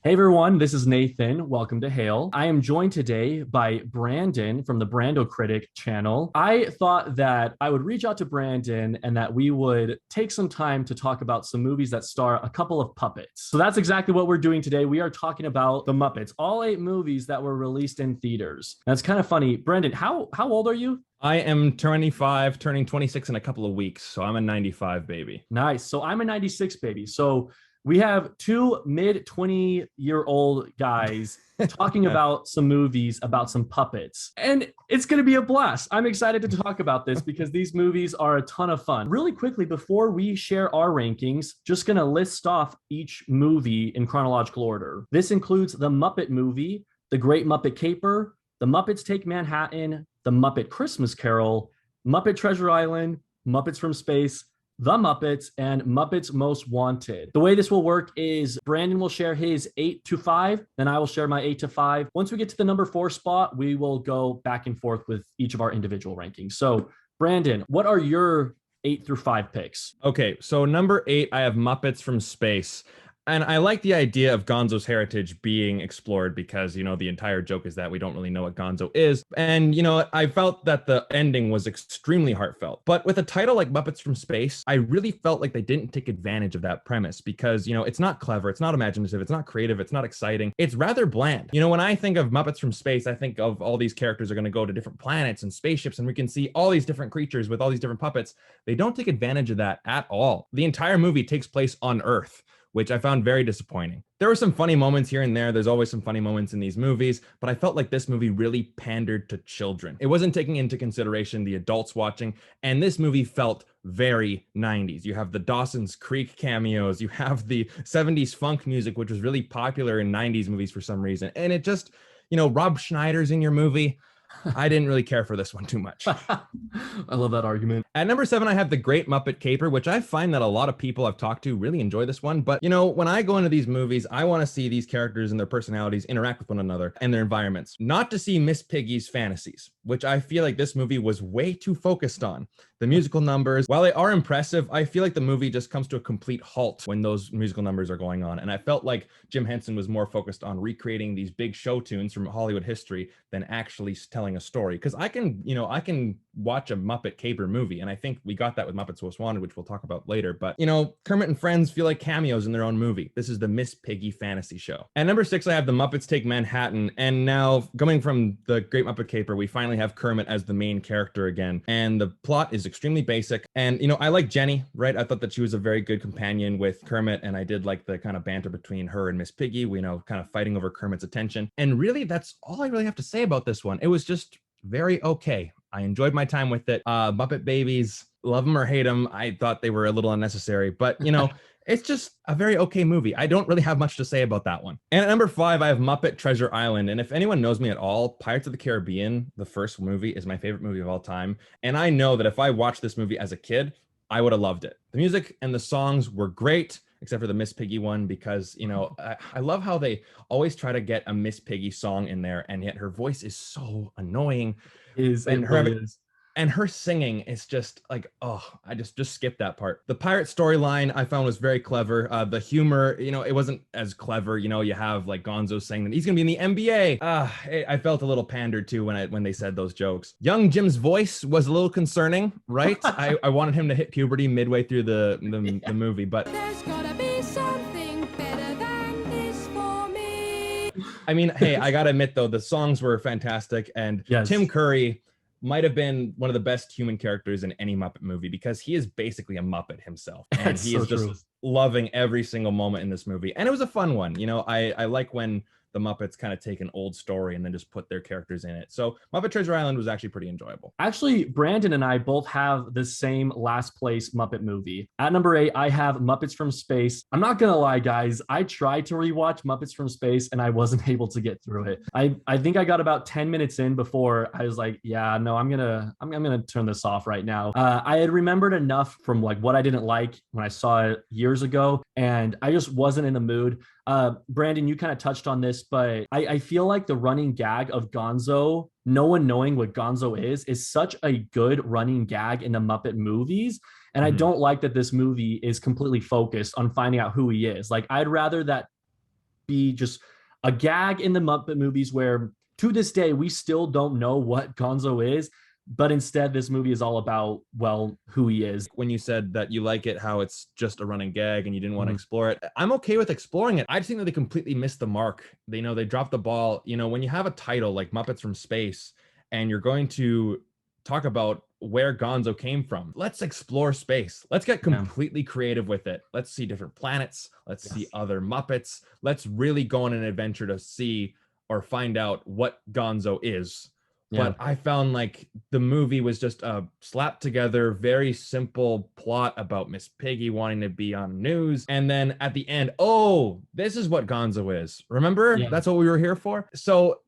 Hey everyone, this is Nathan. Welcome to Hail. I am joined today by Brandon from the BrandoCritic channel. I thought that I would reach out to Brandon and that we would take some time to talk about some movies that star a couple of puppets. So that's exactly what we're doing today. We are talking about the Muppets, all 8 movies that were released in theaters. That's kind of funny. Brandon, how old are you? I am 25, turning 26 in a couple of weeks, so I'm a 95 baby. Nice. So I'm a 96 baby. So we have two mid 20-year-old guys talking about some movies about some puppets. And it's going to be a blast. I'm excited to talk about this because these movies are a ton of fun. Really quickly, before we share our rankings, just going to list off each movie in chronological order. This includes the Muppet Movie, The Great Muppet Caper, The Muppets Take Manhattan, The Muppet Christmas Carol, Muppet Treasure Island, Muppets from Space, The Muppets, and Muppets Most Wanted. The way this will work is Brandon will share his 8 to 5, then I will share my 8 to 5. Once we get to the number 4 spot, we will go back and forth with each of our individual rankings. So, Brandon, what are your 8 through 5 picks? Okay, so number 8, I have Muppets from Space. And I like the idea of Gonzo's heritage being explored because, the entire joke is that we don't really know what Gonzo is. And, I felt that the ending was extremely heartfelt. But with a title like Muppets from Space, I really felt like they didn't take advantage of that premise because, it's not clever, it's not imaginative, it's not creative, it's not exciting. It's rather bland. When I think of Muppets from Space, I think of all these characters are going to go to different planets and spaceships, and we can see all these different creatures with all these different puppets. They don't take advantage of that at all. The entire movie takes place on Earth, which I found very disappointing. There were some funny moments here and there. There's always some funny moments in these movies, but I felt like this movie really pandered to children. It wasn't taking into consideration the adults watching, and this movie felt very 90s. You have the Dawson's Creek cameos, you have the 70s funk music, which was really popular in 90s movies for some reason, and it just, Rob Schneider's in your movie. I didn't really care for this one too much. I love that argument. At number 7, I have The Great Muppet Caper, which I find that a lot of people I've talked to really enjoy this one. But, when I go into these movies, I want to see these characters and their personalities interact with one another and their environments, not to see Miss Piggy's fantasies, which I feel like this movie was way too focused on. The musical numbers, while they are impressive, I feel like the movie just comes to a complete halt when those musical numbers are going on. And I felt like Jim Henson was more focused on recreating these big show tunes from Hollywood history than actually telling a story. Because I can watch a Muppet Caper movie, and I think we got that with Muppets Most Wanted, which we'll talk about later. But, Kermit and friends feel like cameos in their own movie. This is the Miss Piggy fantasy show. At number 6, I have The Muppets Take Manhattan. And now, coming from The Great Muppet Caper, we finally have Kermit as the main character again. And the plot is extremely basic. And, I like Jenny, right? I thought that she was a very good companion with Kermit, and I did like the kind of banter between her and Miss Piggy, kind of fighting over Kermit's attention. And really, that's all I really have to say about this one. It was just very okay. I enjoyed my time with it. Muppet Babies, love them or hate them. I thought they were a little unnecessary, but it's just a very okay movie. I don't really have much to say about that one. And at number 5, I have Muppet Treasure Island. And if anyone knows me at all, Pirates of the Caribbean, the first movie, is my favorite movie of all time. And I know that if I watched this movie as a kid, I would have loved it. The music and the songs were great, except for the Miss Piggy one, because, I love how they always try to get a Miss Piggy song in there, and yet her voice is so annoying. And her singing is just like, oh, I just skipped that part. The pirate storyline I found was very clever. The humor, it wasn't as clever. You have like Gonzo saying that he's gonna be in the NBA. I felt a little pandered to when they said those jokes. Young Jim's voice was a little concerning, right? I wanted him to hit puberty midway through the movie, but there's gotta be something better than this for me. I mean, hey, I gotta admit though, the songs were fantastic, and yes. Tim Curry might have been one of the best human characters in any Muppet movie because he is basically a Muppet himself, and he is just loving every single moment in this movie. And it was a fun one. I like when the Muppets kind of take an old story and then just put their characters in it. So Muppet Treasure Island was actually pretty enjoyable. Actually, Brandon and I both have the same last place Muppet movie. At number 8, I have Muppets from Space. I'm not gonna lie, guys. I tried to rewatch Muppets from Space and I wasn't able to get through it. I think I got about 10 minutes in before I was like, yeah, no, I'm gonna turn this off right now. I had remembered enough from like what I didn't like when I saw it years ago, and I just wasn't in the mood. Brandon, you kind of touched on this, but I feel like the running gag of Gonzo, no one knowing what Gonzo is such a good running gag in the Muppet movies. And I don't like that this movie is completely focused on finding out who he is. Like, I'd rather that be just a gag in the Muppet movies where to this day we still don't know what Gonzo is, but instead this movie is all about, well, who he is. When you said that you like it how it's just a running gag and you didn't want to explore it, I'm okay with exploring it. I just think that they completely missed the mark. They dropped the ball. When you have a title like Muppets from Space and you're going to talk about where Gonzo came from, let's explore space. Let's get completely creative with it. Let's see different planets. Let's see other Muppets. Let's really go on an adventure to see or find out what Gonzo is. But I found like the movie was just a slapped together, very simple plot about Miss Piggy wanting to be on news. And then at the end, oh, this is what Gonzo is. Remember? That's what we were here for. So,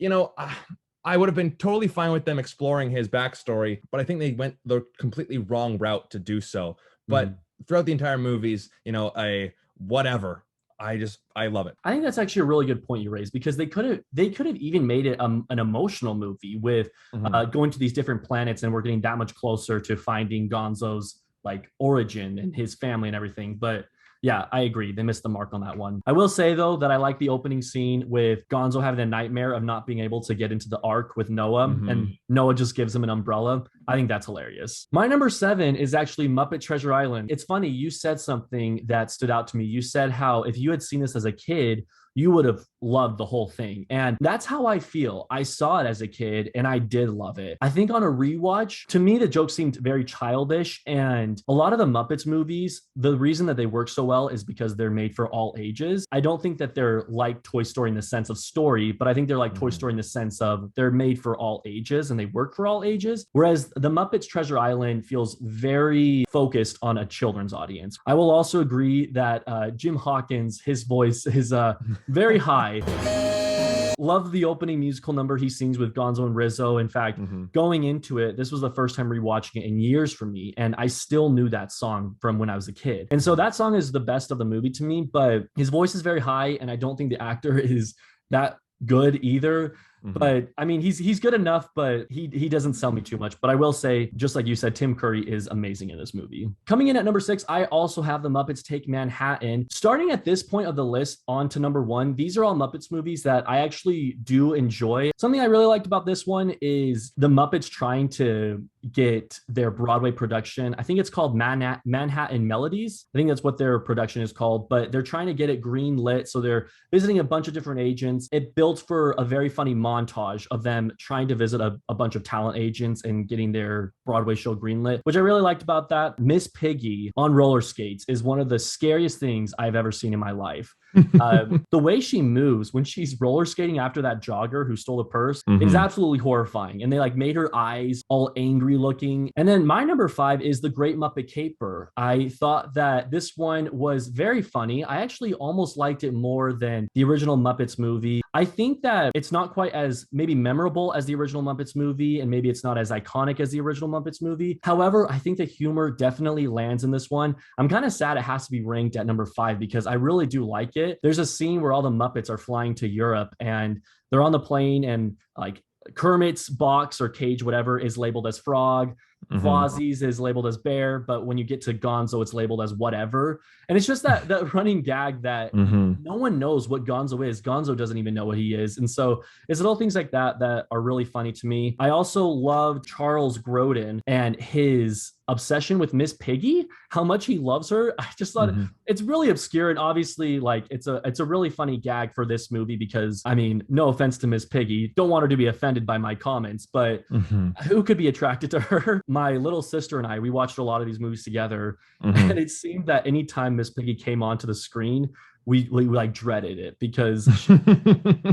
I would have been totally fine with them exploring his backstory, but I think they went the completely wrong route to do so. But throughout the entire movies, a whatever. I love it. I think that's actually a really good point you raised, because they could have even made it an emotional movie with going to these different planets, and we're getting that much closer to finding Gonzo's like origin and his family and everything. But yeah, I agree. They missed the mark on that one. I will say, though, that I like the opening scene with Gonzo having a nightmare of not being able to get into the Ark with Noah, and Noah just gives him an umbrella. I think that's hilarious. My number 7 is actually Muppet Treasure Island. It's funny, you said something that stood out to me. You said how if you had seen this as a kid, you would have loved the whole thing. And that's how I feel. I saw it as a kid and I did love it. I think on a rewatch, to me, the joke seemed very childish. And a lot of the Muppets movies, the reason that they work so well is because they're made for all ages. I don't think that they're like Toy Story in the sense of story, but I think they're like Toy Story in the sense of they're made for all ages and they work for all ages. Whereas the Muppets Treasure Island feels very focused on a children's audience. I will also agree that Jim Hawkins, his voice is very high. Love the opening musical number he sings with Gonzo and Rizzo. In fact, going into it, this was the first time rewatching it in years for me, and I still knew that song from when I was a kid. And so that song is the best of the movie to me, but his voice is very high, and I don't think the actor is that good either. But I mean, he's good enough, but he doesn't sell me too much. But I will say, just like you said, Tim Curry is amazing in this movie. Coming in at number 6, I also have The Muppets Take Manhattan. Starting at this point of the list on to number 1, these are all Muppets movies that I actually do enjoy. Something I really liked about this one is the Muppets trying to get their Broadway production. I think it's called Manhattan Melodies. I think that's what their production is called, but they're trying to get it green lit. So they're visiting a bunch of different agents. It built for a very funny montage of them trying to visit a bunch of talent agents and getting their Broadway show greenlit, which I really liked about that. Miss Piggy on roller skates is one of the scariest things I've ever seen in my life. The way she moves when she's roller skating after that jogger who stole the purse is absolutely horrifying. And they like made her eyes all angry looking. And then my number 5 is The Great Muppet Caper. I thought that this one was very funny. I actually almost liked it more than the original Muppets movie. I think that it's not quite as maybe memorable as the original Muppets movie, and maybe it's not as iconic as the original Muppets movie. However, I think the humor definitely lands in this one. I'm kind of sad it has to be ranked at number 5 because I really do like it. There's a scene where all the Muppets are flying to Europe and they're on the plane, and like Kermit's box or cage, whatever, is labeled as frog. Fozzie's is labeled as bear, but when you get to Gonzo, it's labeled as whatever. And it's just that running gag that no one knows what Gonzo is. Gonzo doesn't even know what he is. And so it's little things like that that are really funny to me. I also love Charles Grodin and his obsession with Miss Piggy, how much he loves her. I just thought it's really obscure, and obviously like it's a really funny gag for this movie because, I mean, no offense to Miss Piggy, don't want her to be offended by my comments, but who could be attracted to her? My little sister and I, we watched a lot of these movies together, and it seemed that anytime Miss Piggy came onto the screen, we like dreaded it because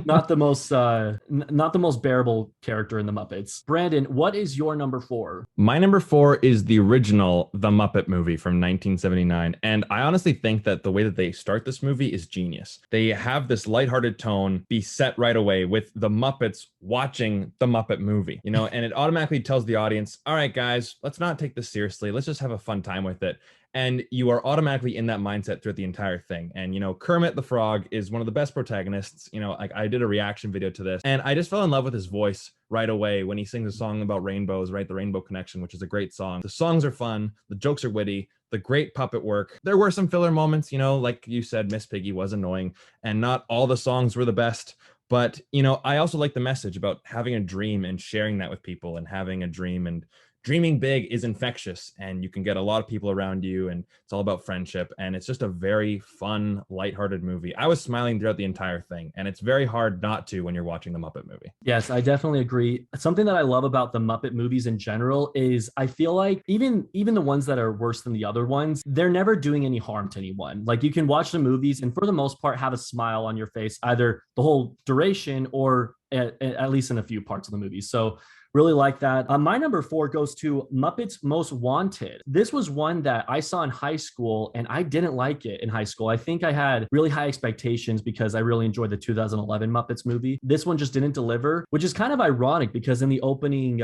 not the most bearable character in the Muppets. Brandon, what is your number 4? My number 4 is the original The Muppet Movie from 1979. And I honestly think that the way that they start this movie is genius. They have this lighthearted tone be set right away with the Muppets watching the Muppet Movie, and it automatically tells the audience, all right, guys, let's not take this seriously. Let's just have a fun time with it. and you are automatically in that mindset throughout the entire thing. And you know, Kermit the Frog is one of the best protagonists. You know, like I did a reaction video to this, and I just fell in love with his voice right away when he sings a song about rainbows, right? The Rainbow Connection, which is a great song. The songs are fun, the jokes are witty, the great puppet work. There were some filler moments, you know, like you said, Miss Piggy was annoying, and not all the songs were the best. But, you know, I also like the message about having a dream and sharing that with people, and having a dream, and dreaming big is infectious, and you can get a lot of people around you, and it's all about friendship. And it's just a very fun, lighthearted movie. I was smiling throughout the entire thing, and it's very hard not to when you're watching the Muppet movie. Yes, I definitely agree. Something that I love about the Muppet movies in general is I feel like even the ones that are worse than the other ones, they're never doing any harm to anyone. Like you can watch the movies and for the most part have a smile on your face, either the whole duration or at least in a few parts of the movie. So really like that. My number 4 goes to Muppets Most Wanted. This was one that I saw in high school and I didn't like it in high school. I think I had really high expectations because I really enjoyed the 2011 Muppets movie. This one just didn't deliver, which is kind of ironic because in the opening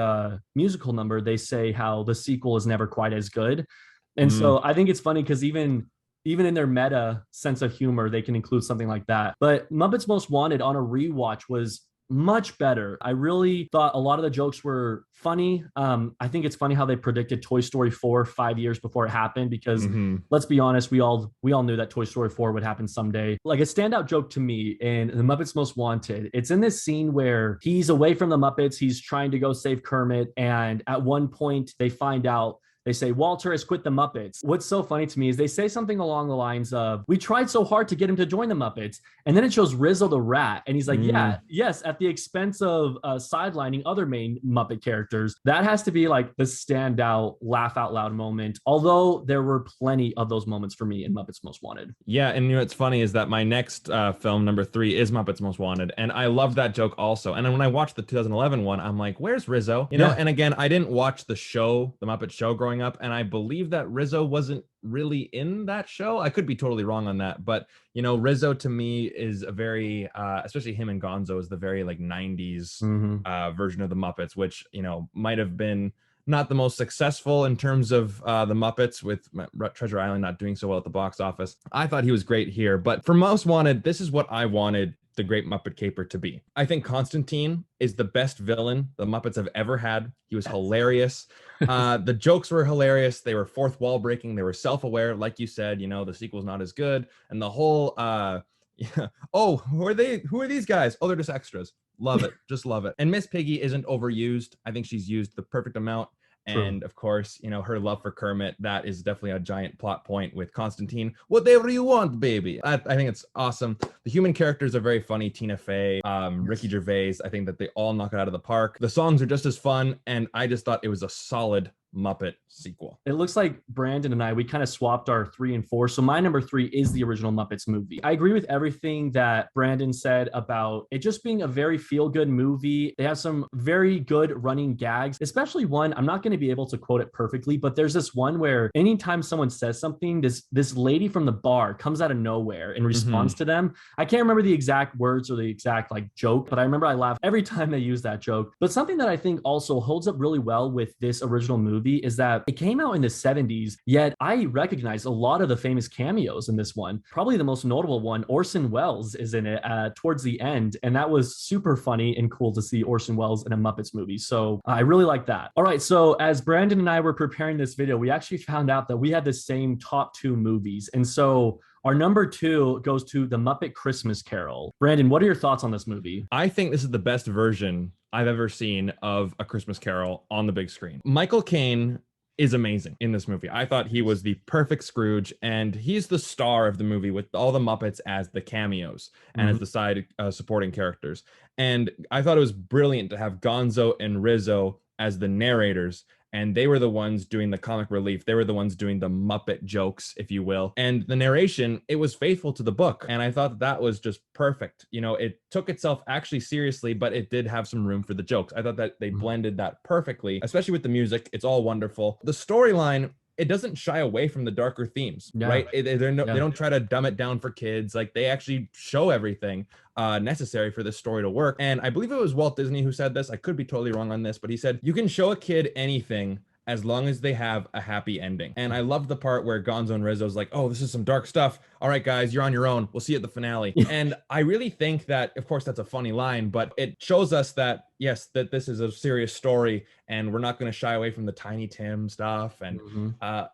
musical number, they say how the sequel is never quite as good. And so I think it's funny because even in their meta sense of humor, they can include something like that. But Muppets Most Wanted on a rewatch was much better. I really thought a lot of the jokes were funny. I think it's funny how they predicted Toy Story 4 5 years before it happened, because let's be honest, we all knew that Toy Story 4 would happen someday. Like a standout joke to me in The Muppets Most Wanted, it's in this scene where he's away from the Muppets, he's trying to go save Kermit, and at one point they find out, they say, Walter has quit the Muppets. What's so funny to me is they say something along the lines of, we tried so hard to get him to join the Muppets. And then it shows Rizzo the rat. And he's like, yes, at the expense of sidelining other main Muppet characters. That has to be like the standout laugh out loud moment. Although there were plenty of those moments for me in Muppets Most Wanted. Yeah, and you know what's funny is that my next film, number 3, is Muppets Most Wanted. And I love that joke also. And then when I watched the 2011 one, I'm like, where's Rizzo? You know, and again, I didn't watch the show, the Muppet Show growing up, and I believe that Rizzo wasn't really in that show. I could be totally wrong on that, but you know, Rizzo to me is a very especially him and Gonzo is the very like 90s version of the Muppets, which, you know, might have been not the most successful in terms of the Muppets, with Treasure Island not doing so well at the box office. I thought he was great here, but for Most Wanted, this is what I wanted the Great Muppet Caper to be. I think Constantine is the best villain the Muppets have ever had. He was hilarious. The jokes were hilarious. They were fourth wall breaking. They were self-aware. Like you said, you know, the sequel's not as good. And the whole, oh, who are they? Who are these guys? Oh, they're just extras. Love it. Just love it. And Miss Piggy isn't overused. I think she's used the perfect amount. And of course, you know, her love for Kermit, that is definitely a giant plot point with Constantine. Whatever you want, baby. I think it's awesome. The human characters are very funny. Tina Fey, Ricky Gervais. I think that they all knock it out of the park. The songs are just as fun. And I just thought it was a solid Muppet sequel. It looks like Brandon and we kind of swapped our 3 and 4. So my number 3 is the original Muppets movie. I agree with everything that Brandon said about it just being a very feel-good movie. They have some very good running gags, especially one, I'm not going to be able to quote it perfectly, but there's this one where anytime someone says something, this lady from the bar comes out of nowhere and responds to them. I can't remember the exact words or the exact like joke, but I remember I laughed every time they use that joke. But something that I think also holds up really well with this original movie is that it came out in the 70s, yet I recognize a lot of the famous cameos in this one. Probably the most notable one, Orson Welles is in it towards the end, and that was super funny and cool to see Orson Welles in a Muppets movie. So I really like that. All right, so as Brandon and I were preparing this video, we actually found out that we had the same top 2 movies. And so our number 2 goes to The Muppet Christmas Carol. Brandon, what are your thoughts on this movie? I think this is the best version I've ever seen of A Christmas Carol on the big screen. Michael Caine is amazing in this movie. I thought he was the perfect Scrooge, and he's the star of the movie with all the Muppets as the cameos and as the side supporting characters. And I thought it was brilliant to have Gonzo and Rizzo as the narrators, and they were the ones doing the comic relief. They were the ones doing the Muppet jokes, if you will. And the narration, it was faithful to the book. And I thought that was just perfect. You know, it took itself actually seriously, but it did have some room for the jokes. I thought that they blended that perfectly, especially with the music. It's all wonderful. The storyline, it doesn't shy away from the darker themes, right? They don't try to dumb it down for kids. Like, they actually show everything necessary for this story to work. And I believe it was Walt Disney who said this. I could be totally wrong on this, but he said, you can show a kid anything as long as they have a happy ending. And I love the part where Gonzo and Rizzo's like, oh, this is some dark stuff. All right, guys, you're on your own. We'll see you at the finale. And I really think that, of course, that's a funny line, but it shows us that, yes, that this is a serious story and we're not going to shy away from the Tiny Tim stuff. And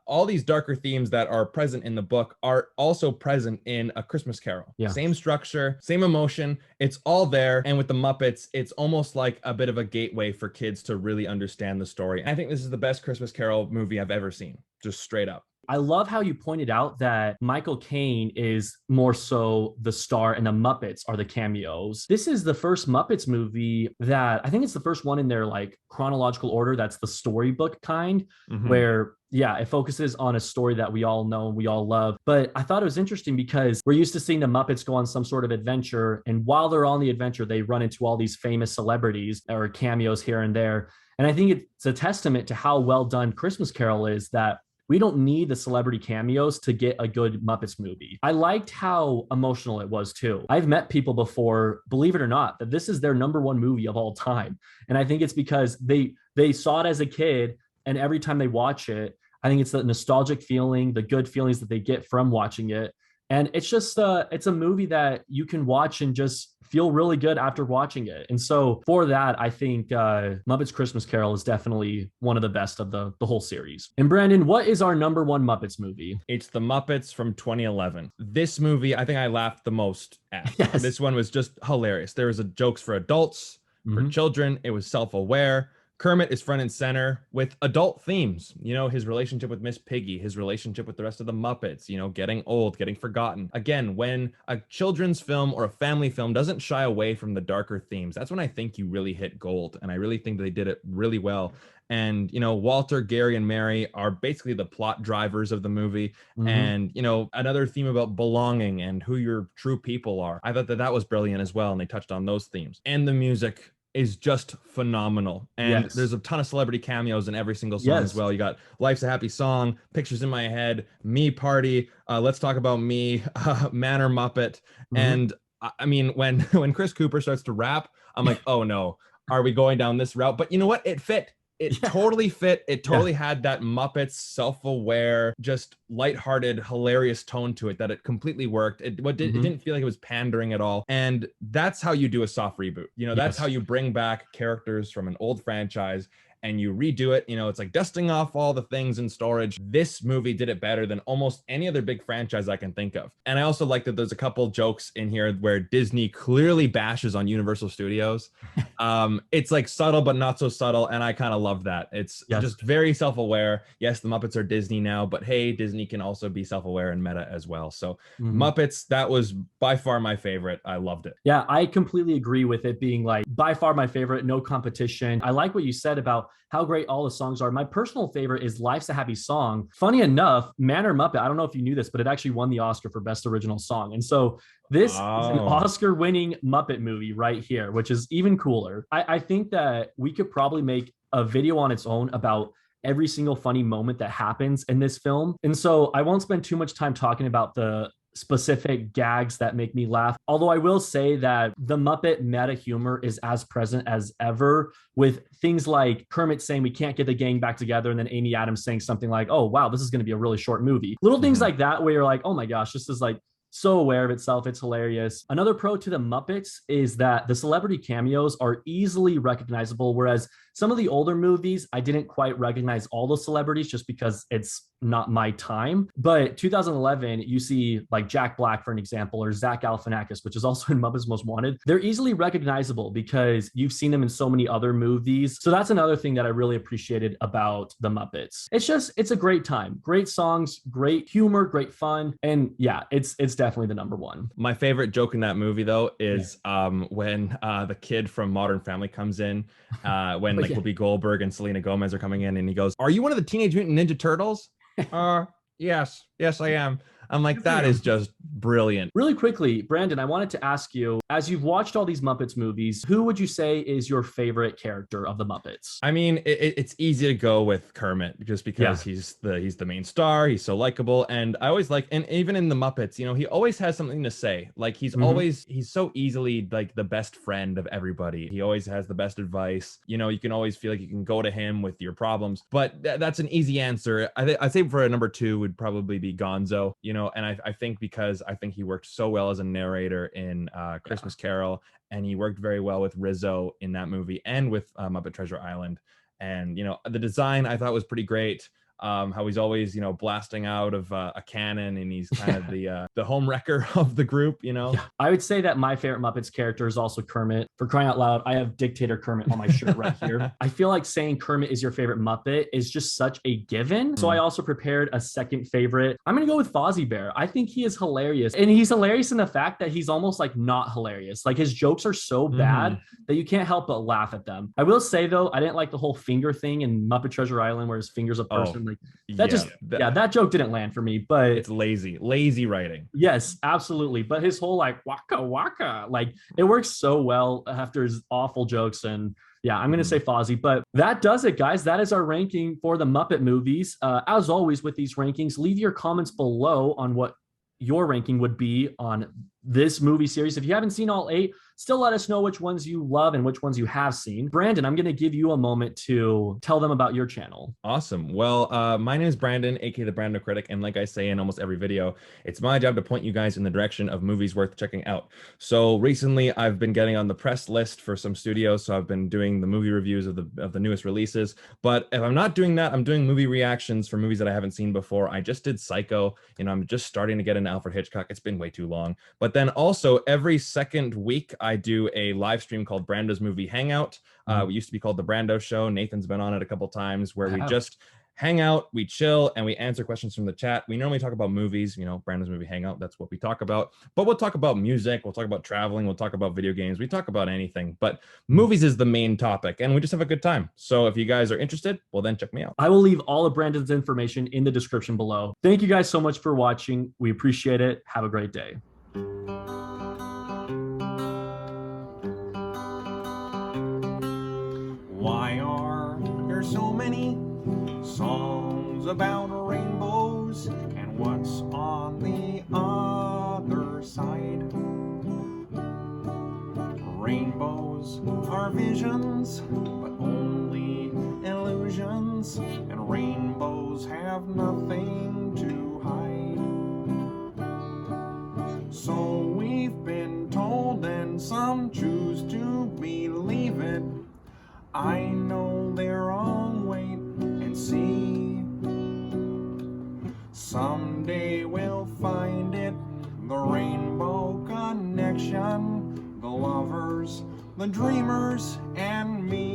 all these darker themes that are present in the book are also present in A Christmas Carol. Yeah. Same structure, same emotion. It's all there. And with the Muppets, it's almost like a bit of a gateway for kids to really understand the story. I think this is the best Christmas Carol movie I've ever seen, just straight up. I love how you pointed out that Michael Caine is more so the star and the Muppets are the cameos. This is the first Muppets movie that I think it's the first one in their like chronological order that's the storybook kind, where it focuses on a story that we all know and we all love. But I thought it was interesting because we're used to seeing the Muppets go on some sort of adventure. And while they're on the adventure, they run into all these famous celebrities or cameos here and there. And I think it's a testament to how well done Christmas Carol is that we don't need the celebrity cameos to get a good Muppets movie. I liked how emotional it was too. I've met people before, believe it or not, that this is their number one movie of all time. And I think it's because they saw it as a kid, and every time they watch it, I think it's the nostalgic feeling, the good feelings that they get from watching it. And it's just, it's a movie that you can watch and just feel really good after watching it. And so for that, I think Muppets Christmas Carol is definitely one of the best of the whole series. And Brandon, what is our number one Muppets movie? It's The Muppets from 2011. This movie, I think I laughed the most at. Yes. This one was just hilarious. There was jokes for adults, for children. It was self-aware. Kermit is front and center with adult themes, you know, his relationship with Miss Piggy, his relationship with the rest of the Muppets, you know, getting old, getting forgotten. Again, when a children's film or a family film doesn't shy away from the darker themes, that's when I think you really hit gold. And I really think they did it really well. And, you know, Walter, Gary, and Mary are basically the plot drivers of the movie. And, you know, another theme about belonging and who your true people are. I thought that was brilliant as well. And they touched on those themes. And the music is just phenomenal. And there's a ton of celebrity cameos in every single song as well. You got Life's a Happy Song, Pictures in My Head, Me Party, Let's Talk About Me, Manor Muppet. And I mean, when Chris Cooper starts to rap, I'm like, oh no, are we going down this route? But you know what? It fit. It totally fit. It totally had that Muppets self-aware, just lighthearted, hilarious tone to it that it completely worked. It didn't feel like it was pandering at all. And that's how you do a soft reboot. You know, that's how you bring back characters from an old franchise and you redo it. You know, it's like dusting off all the things in storage. This movie did it better than almost any other big franchise I can think of. And I also like that there's a couple jokes in here where Disney clearly bashes on Universal Studios. It's like subtle, but not so subtle. And I kind of love that. It's just very self-aware. Yes, the Muppets are Disney now, but hey, Disney can also be self-aware and meta as well. So Muppets, that was by far my favorite. I loved it. Yeah, I completely agree with it being like by far my favorite, no competition. I like what you said about how great all the songs are. My personal favorite is Life's a Happy Song. Funny enough, Manor Muppet, I don't know if you knew this, but it actually won the Oscar for Best Original Song. And so this is an Oscar-winning Muppet movie right here, which is even cooler. I think that we could probably make a video on its own about every single funny moment that happens in this film. And so I won't spend too much time talking about the specific gags that make me laugh. Although I will say that the Muppet meta humor is as present as ever, with things like Kermit saying we can't get the gang back together, and then Amy Adams saying something like, oh, wow, this is going to be a really short movie. Little things like that where you're like, oh my gosh, this is like so aware of itself. It's hilarious. Another pro to the Muppets is that the celebrity cameos are easily recognizable, whereas some of the older movies, I didn't quite recognize all the celebrities just because it's not my time. But 2011, you see like Jack Black, for an example, or Zach Galifianakis, which is also in Muppets Most Wanted. They're easily recognizable because you've seen them in so many other movies. So that's another thing that I really appreciated about the Muppets. It's a great time. Great songs, great humor, great fun. And yeah, it's definitely the number one. My favorite joke in that movie, though, is when the kid from Modern Family comes in, when like Whoopi Goldberg and Selena Gomez are coming in, and he goes, "Are you one of the Teenage Mutant Ninja Turtles?" Yes, I am. I'm like, that is just brilliant. Really quickly, Brandon, I wanted to ask you, as you've watched all these Muppets movies, who would you say is your favorite character of the Muppets? I mean, it's easy to go with Kermit just because he's the main star. He's so likable, and I always like, and even in the Muppets, you know, he always has something to say. Like he's so easily like the best friend of everybody. He always has the best advice. You know, you can always feel like you can go to him with your problems. But that's an easy answer. I'd say for a number 2 would probably be Gonzo. You know, and I think because I think he worked so well as a narrator in Christmas Carol, and he worked very well with Rizzo in that movie and with Muppet Treasure Island. And, you know, the design I thought was pretty great. How he's always, you know, blasting out of a cannon, and he's kind of the home wrecker of the group, you know. Yeah. I would say that my favorite Muppets character is also Kermit. For crying out loud, I have Dictator Kermit on my shirt right here. I feel like saying Kermit is your favorite Muppet is just such a given. So I also prepared a second favorite. I'm going to go with Fozzie Bear. I think he is hilarious. And he's hilarious in the fact that he's almost like not hilarious. Like his jokes are so bad that you can't help but laugh at them. I will say, though, I didn't like the whole finger thing in Muppet Treasure Island where his finger's a person. That joke didn't land for me, but it's lazy writing. Yes, absolutely. But his whole like waka waka, like it works so well after his awful jokes. And yeah, I'm going to say Fozzie, but that does it, guys. That is our ranking for the Muppet movies. As always with these rankings, leave your comments below on what your ranking would be on this movie series. If you haven't seen all 8, still let us know which ones you love and which ones you have seen. Brandon, I'm going to give you a moment to tell them about your channel. Awesome. Well, my name is Brandon, aka the BrandoCritic, and like I say in almost every video, it's my job to point you guys in the direction of movies worth checking out. So recently, I've been getting on the press list for some studios, so I've been doing the movie reviews of the newest releases. But if I'm not doing that, I'm doing movie reactions for movies that I haven't seen before. I just did Psycho. You know, I'm just starting to get into Alfred Hitchcock. It's been way too long. But then also every second week, I do a live stream called Brando's Movie Hangout. It used to be called The Brando Show. Nathan's been on it a couple times, where we just hang out, we chill, and we answer questions from the chat. We normally talk about movies, you know, Brando's Movie Hangout. That's what we talk about. But we'll talk about music. We'll talk about traveling. We'll talk about video games. We talk about anything. But movies is the main topic, and we just have a good time. So if you guys are interested, well, then check me out. I will leave all of Brandon's information in the description below. Thank you guys so much for watching. We appreciate it. Have a great day. Why are there so many songs about rainbows, and what's on the other side? Rainbows are visions, but only illusions, and rainbows have nothing to hide. So we've been told, and some choose to believe it. I know they're wrong, wait and see. Someday we'll find it, the rainbow connection, the lovers, the dreamers, and me.